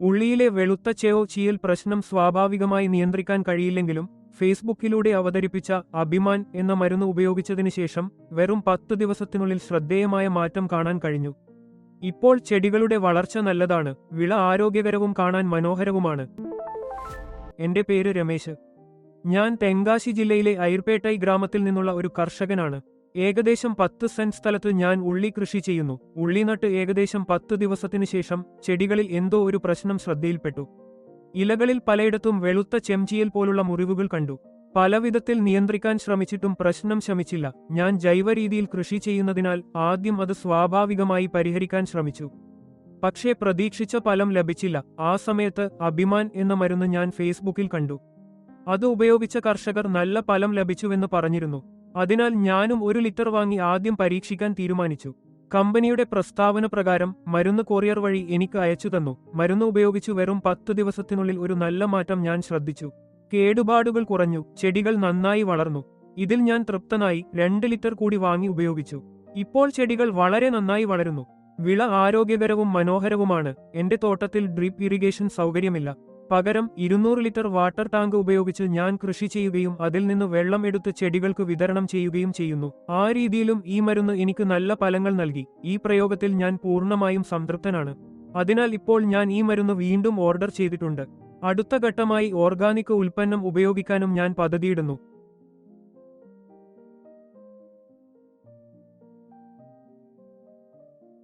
ഉള്ളിയിലെ വെളുത്ത ചെയോ ചീയൽ പ്രശ്നം സ്വാഭാവികമായി നിയന്ത്രിക്കാൻ കഴിയില്ലെങ്കിലും ഫേസ്ബുക്കിലൂടെ അവതരിപ്പിച്ച അഭിമാൻ എന്ന മരുന്ന് ഉപയോഗിച്ചതിനു ശേഷം വെറും 10 ദിവസത്തിനുള്ളിൽ ശ്രദ്ധേയമായ മാറ്റം കാണാൻ കഴിഞ്ഞു. ഇപ്പോൾ ചെടികളുടെ വളർച്ച നല്ലതാണ്, വിള ആരോഗ്യകരവും കാണാൻ മനോഹരവുമാണ്. എന്റെ പേര് രമേശ്. ഞാൻ തെങ്കാശി ജില്ലയിലെ അയിർപേട്ടൈ ഗ്രാമത്തിൽ നിന്നുള്ള ഒരു കർഷകനാണ്. ഏകദേശം 10 സെന്റ് സ്ഥലത്ത് ഞാൻ ഉള്ളി കൃഷി ചെയ്യുന്നു. ഉള്ളി നട്ട് ഏകദേശം 10 ദിവസത്തിനു ശേഷം ചെടികളിൽ എന്തോ ഒരു പ്രശ്നം ശ്രദ്ധയിൽപ്പെട്ടു. ഇലകളിൽ പലയിടത്തും വെളുത്ത ചെംചീയൽ പോലുള്ള മുറിവുകൾ കണ്ടു. പലവിധത്തിൽ നിയന്ത്രിക്കാൻ ശ്രമിച്ചിട്ടും പ്രശ്നം ശമിച്ചില്ല. ഞാൻ ജൈവരീതിയിൽ കൃഷി ചെയ്യുന്നതിനാൽ ആദ്യം അത് സ്വാഭാവികമായി പരിഹരിക്കാൻ ശ്രമിച്ചു. പക്ഷേ പ്രതീക്ഷിച്ച ഫലം ലഭിച്ചില്ല. ആ സമയത്ത് അഭിമാൻ എന്ന മരുന്ന് ഞാൻ ഫേസ്ബുക്കിൽ കണ്ടു. അത് ഉപയോഗിച്ച കർഷകർ നല്ല ഫലം ലഭിച്ചുവെന്ന് പറഞ്ഞിരുന്നു. അതിനാൽ ഞാനും 1 ലിറ്റർ വാങ്ങി ആദ്യം പരീക്ഷിക്കാൻ തീരുമാനിച്ചു. കമ്പനിയുടെ പ്രസ്താവന പ്രകാരം മരുന്ന് കൊറിയർ വഴി എനിക്ക് അയച്ചു തന്നു. മരുന്ന് ഉപയോഗിച്ചു വെറും 10 ദിവസത്തിനുള്ളിൽ ഒരു നല്ല മാറ്റം ഞാൻ ശ്രദ്ധിച്ചു. കേടുപാടുകൾ കുറഞ്ഞു, ചെടികൾ നന്നായി വളർന്നു. ഇതിൽ ഞാൻ തൃപ്തനായി 2 ലിറ്റർ കൂടി വാങ്ങി ഉപയോഗിച്ചു. ഇപ്പോൾ ചെടികൾ വളരെ നന്നായി വളരുന്നു. വിള ആരോഗ്യകരവും മനോഹരവുമാണ്. എന്റെ തോട്ടത്തിൽ ഡ്രിപ്പ് ഇറിഗേഷൻ സൗകര്യമില്ല. പകരം 200 ലിറ്റർ വാട്ടർ ടാങ്ക് ഉപയോഗിച്ച് ഞാൻ കൃഷി ചെയ്യുകയും അതിൽ നിന്ന് വെള്ളം എടുത്ത് ചെടികൾക്ക് വിതരണം ചെയ്യുകയും ചെയ്യുന്നു. ആ രീതിയിലും ഈ മരുന്ന് എനിക്ക് നല്ല ഫലങ്ങൾ നൽകി. ഈ പ്രയോഗത്തിൽ ഞാൻ പൂർണ്ണമായും സംതൃപ്തനാണ്. അതിനാൽ ഇപ്പോൾ ഞാൻ ഈ മരുന്ന് വീണ്ടും ഓർഡർ ചെയ്തിട്ടുണ്ട്. അടുത്ത ഘട്ടമായി ഓർഗാനിക് ഉൽപ്പന്നം ഉപയോഗിക്കാനും ഞാൻ പദ്ധതിയിടുന്നു.